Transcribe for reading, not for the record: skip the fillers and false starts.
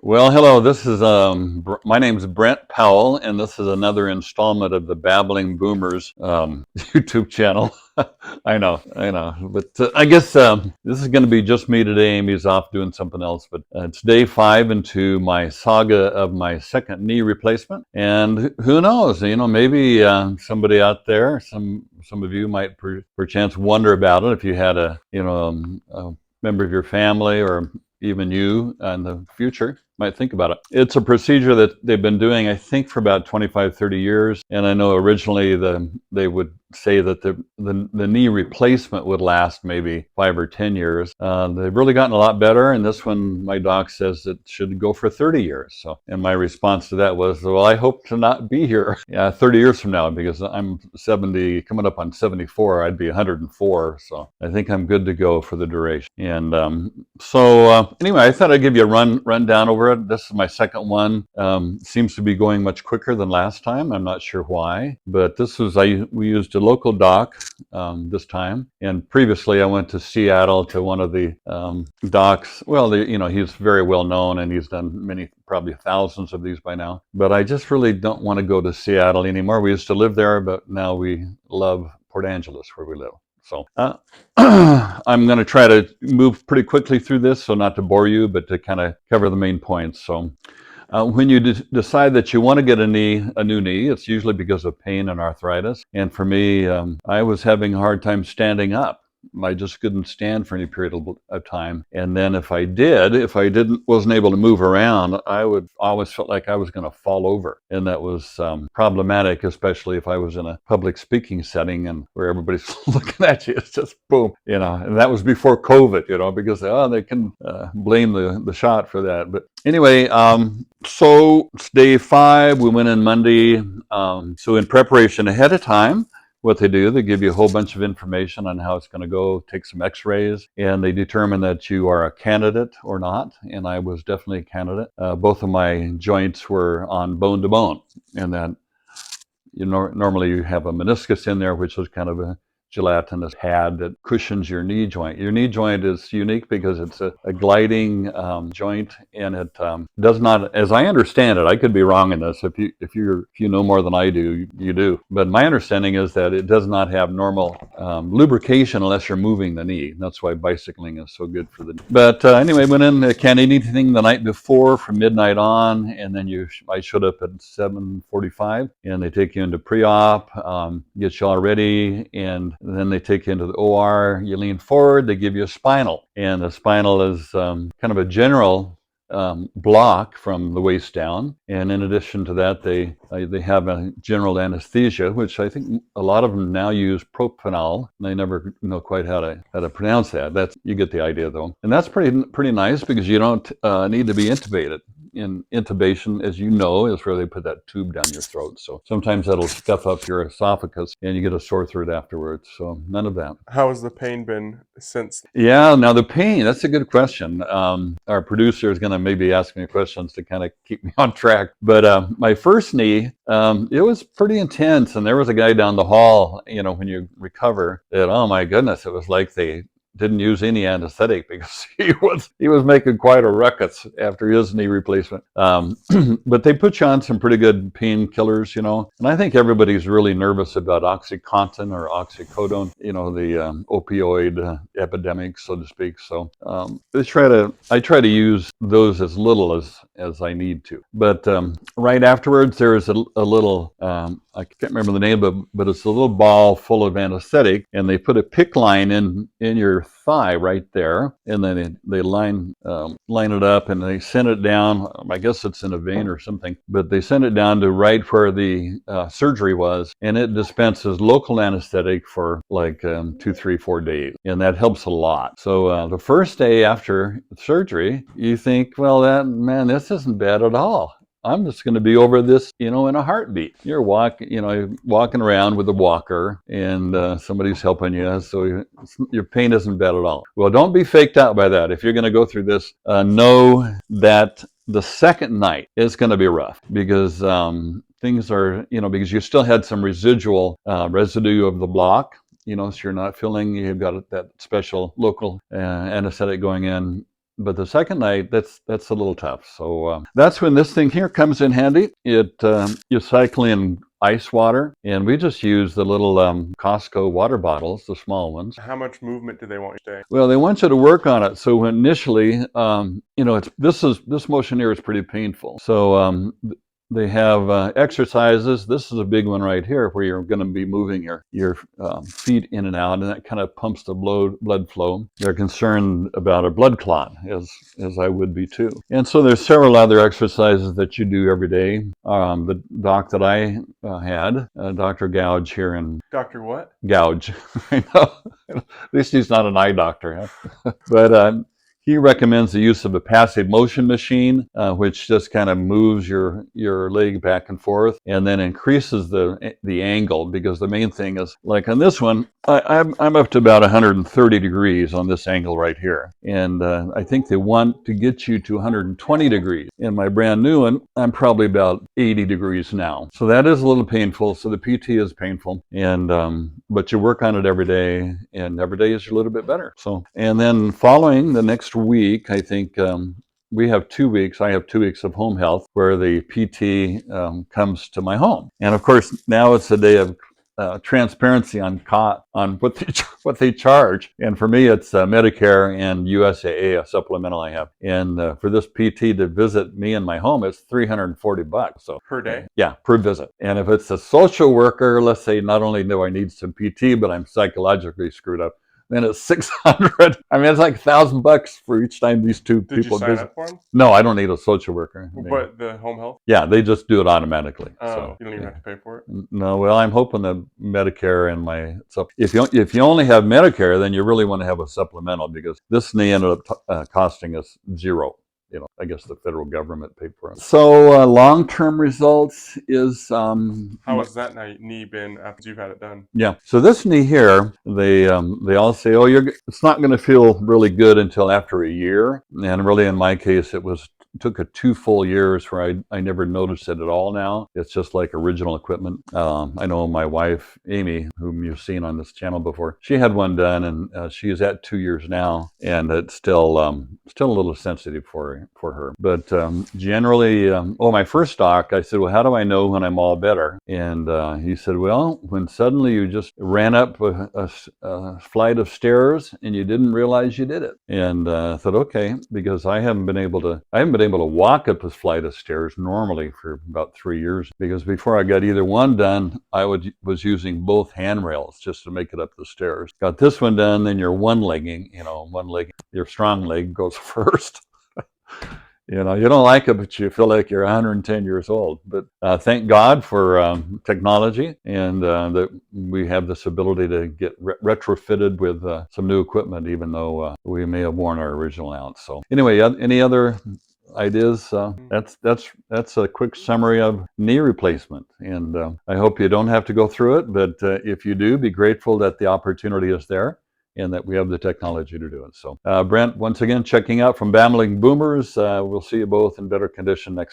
Well, hello. My name's Brent Powell, and this is another installment of the Babbling Boomers YouTube channel. I know, but I guess this is going to be just me today. Amy's off doing something else, but it's day 5 into my saga of my second knee replacement, and who knows? Maybe somebody out there, some of you might perchance wonder about it if you had a member of your family or even you in the future might think about it. It's a procedure that they've been doing, I think, for about 25, 30 years. And I know originally they would say that the knee replacement would last maybe 5 or 10 years. They've really gotten a lot better. And this one, my doc says it should go for 30 years. And my response to that was, well, I hope to not be here 30 years from now, because I'm 70, coming up on 74, I'd be 104. So I think I'm good to go for the duration. And anyway, I thought I'd give you a rundown over it. This is my second one. Seems to be going much quicker than last time. I'm not sure why, but we used a local doc this time, and previously I went to Seattle to one of the docs. Well, he's very well known, and he's done many, probably thousands of these by now. But I just really don't want to go to Seattle anymore. We used to live there, but now we love Port Angeles, where we live. So I'm going to try to move pretty quickly through this, so not to bore you, but to kind of cover the main points. So when you decide that you want to get a new knee, it's usually because of pain and arthritis. And for me, I was having a hard time standing up. I just couldn't stand for any period of time. And then if I wasn't able to move around, I would always felt like I was going to fall over. And that was problematic, especially if I was in a public speaking setting and where everybody's looking at you. It's just boom, and that was before COVID, because they can blame the shot for that. But anyway, so it's day 5. We went in Monday. So in preparation ahead of time, what they do, they give you a whole bunch of information on how it's going to go, take some x-rays, and they determine that you are a candidate or not. And I was definitely a candidate. Both of my joints were on bone to bone, and that normally you have a meniscus in there, which is kind of a gelatinous pad that cushions your knee joint. Your knee joint is unique because it's a gliding joint, and it does not, as I understand it, I could be wrong in this. If you know more than I do, you do. But my understanding is that it does not have normal lubrication unless you're moving the knee. That's why bicycling is so good for the knee. But anyway, went in, can't eat anything the night before from midnight on, and then I showed up at 7:45, and they take you into pre-op, get you all ready, and then they take you into the OR. You lean forward, they give you a spinal, and the spinal is kind of a general block from the waist down. And in addition to that, they have a general anesthesia, which I think a lot of them now use propanol. They never know quite how to pronounce that. You get the idea, though. And that's pretty nice, because you don't need to be intubated. In intubation, as you know, is where they put that tube down your throat. So sometimes that'll stuff up your esophagus and you get a sore throat afterwards. So none of that. How has the pain been since? Yeah, now the pain, that's a good question. Our producer is going to maybe ask me questions to kind of keep me on track. But my first knee, it was pretty intense. And there was a guy down the hall, when you recover, that, oh my goodness, it was like they didn't use any anesthetic, because he was making quite a ruckus after his knee replacement. But they put you on some pretty good painkillers, and I think everybody's really nervous about OxyContin or oxycodone, the opioid epidemic, so to speak. So I try to use those as little as I need to. But right afterwards, there is a little, I can't remember the name, but it's a little ball full of anesthetic, and they put a PICC line in your thigh right there, and then they line it up, and they send it down. I guess it's in a vein or something, but they send it down to right where the surgery was, and it dispenses local anesthetic for like 2, 3, 4 days, and that helps a lot. So the first day after surgery, you think, well, this isn't bad at all. I'm just going to be over this, in a heartbeat. You're walking around with a walker, and somebody's helping you, so your pain isn't bad at all. Well, don't be faked out by that. If you're going to go through this, know that the second night is going to be rough, because things are, because you still had some residue of the block. So you're not feeling, you've got that special local anesthetic going in. but the second night, that's a little tough. So that's when this thing here comes in handy. You cycle in ice water, and we just use the little Costco water bottles, the small ones. How much movement do they want each day? Well, they want you to work on it. So initially, this motion here is pretty painful. So they have exercises. This is a big one right here, where you're going to be moving your feet in and out, and that kind of pumps the blood flow. They're concerned about a blood clot, as I would be too. And so there's several other exercises that you do every day. The doc that I had, Dr. Gouge here in Dr. what? Gouge, I know. At least he's not an eye doctor, huh? But he recommends the use of a passive motion machine, which just kind of moves your leg back and forth, and then increases the angle. Because the main thing is, like on this one, I'm up to about 130 degrees on this angle right here, and I think they want to get you to 120 degrees. In my brand new one, I'm probably about 80 degrees now, so that is a little painful. So the PT is painful, and but you work on it every day, and every day is a little bit better. So, and then following the next week, I think we have 2 weeks. I have 2 weeks of home health where the PT comes to my home, and of course now it's a day of transparency on what they charge. And for me, it's Medicare and USAA, a supplemental I have. And for this PT to visit me in my home, it's $340. So Per day? Yeah, per visit. And if it's a social worker, let's say not only do I need some PT, but I'm psychologically screwed up, then it's $600. I mean, it's like $1,000 for each time these two Did people you sign visit. up for them? No, I don't need a social worker. I mean, But the home health? yeah, they just do it automatically. Oh, So, you don't even yeah. have to pay for it? No, well, I'm hoping that Medicare and so if you only have Medicare, then you really want to have a supplemental, because this knee ended up costing us $0. I guess the federal government paid for it. So long-term results is How has that knee been after you've had it done? yeah. So this knee here, they all say, oh, it's not going to feel really good until after a year. And really, in my case, it took 2 full years where I never noticed it at all now. It's just like original equipment. I know my wife, Amy, whom you've seen on this channel before, she had one done, and she is at 2 years now, and it's still a little sensitive for her. But generally, my first doc, I said, well, how do I know when I'm all better? And he said, well, when suddenly you just ran up a flight of stairs and you didn't realize you did it. And I thought, okay, because I haven't been able to walk up this flight of stairs normally for about 3 years, because before I got either one done, I was using both handrails just to make it up the stairs. Got this one done, then your your strong leg goes first. You don't like it, but you feel like you're 110 years old. But thank God for technology, and that we have this ability to get retrofitted with some new equipment, even though we may have worn our original out. So anyway, any other ideas? That's a quick summary of knee replacement, and I hope you don't have to go through it, but if you do, be grateful that the opportunity is there and that we have the technology to do it. So Brent, once again, checking out from Babbling Boomers. We'll see you both in better condition next